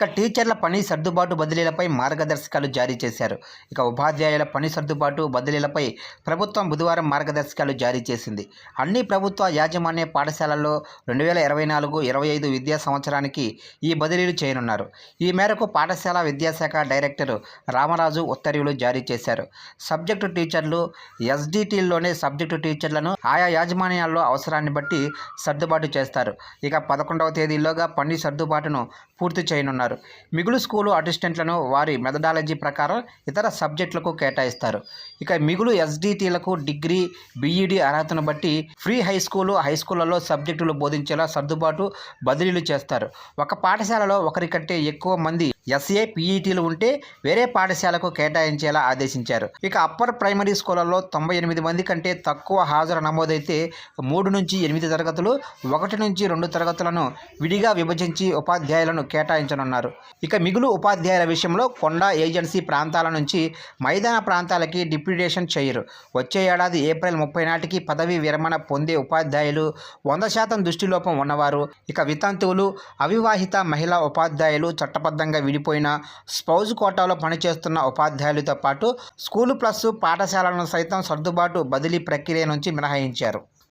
ఇక టీచర్ల పని సర్దుబాటు బదిలీలపై మార్గదర్శకాలు జారీ చేశారు. ఇక ఉపాధ్యాయుల పని సర్దుబాటు బదిలీలపై ప్రభుత్వం బుధవారం మార్గదర్శకాలు జారీ చేసింది. అన్ని ప్రభుత్వ యాజమాన్య పాఠశాలల్లో 2024-25 విద్యా సంవత్సరానికి ఈ బదిలీలు చేయనున్నారు. ఈ మేరకు పాఠశాల విద్యాశాఖ డైరెక్టర్ రామరాజు ఉత్తర్వులు జారీ చేశారు. సబ్జెక్టు టీచర్లు, ఎస్డిటీల్లోనే సబ్జెక్టు టీచర్లను ఆయా యాజమాన్యాల్లో అవసరాన్ని బట్టి సర్దుబాటు చేస్తారు. ఇక 11వ తేదీలోగా పని సర్దుబాటును పూర్తి చేయనున్నారు. మిగులు స్కూలు అసిస్టెంట్లను వారి మెథడాలజీ ప్రకారం ఇతర సబ్జెక్టులకు కేటాయిస్తారు. ఇక మిగులు ఎస్డిటీలకు డిగ్రీ, బీఈడీ అర్హతను బట్టి ఫ్రీ హై స్కూళ్లలో సబ్జెక్టులు బోధించేలా సర్దుబాటు బదిలీలు చేస్తారు. ఒక పాఠశాలలో ఒకరి కంటే ఎక్కువ మంది ఎస్ఏ, పీఈటీలు ఉంటే వేరే పాఠశాలకు కేటాయించేలా ఆదేశించారు. ఇక అప్పర్ ప్రైమరీ స్కూళ్లలో 98 మంది కంటే తక్కువ హాజరు నమోదైతే 3 నుంచి 8 తరగతులు, 1 నుంచి 2 తరగతులను విడిగా విభజించి ఉపాధ్యాయులను కేటాయించనున్నారు. ఇక మిగులు ఉపాధ్యాయుల విషయంలో కొండ, ఏజెన్సీ ప్రాంతాల నుంచి మైదాన ప్రాంతాలకి డిప్యూటేషన్ చేయరు. వచ్చే ఏడాది ఏప్రిల్ 30 నాటికి పదవీ విరమణ పొందే ఉపాధ్యాయులు, 100% దృష్టిలోపం ఉన్నవారు, ఇక వితంతువులు, అవివాహిత మహిళా ఉపాధ్యాయులు, చట్టబద్ధంగా విడిపోయిన స్పౌజ్ కోటాలో పనిచేస్తున్న ఉపాధ్యాయులతో పాటు స్కూలు ప్లస్ పాఠశాలలను సైతం సర్దుబాటు బదిలీ ప్రక్రియ నుంచి మినహాయించారు.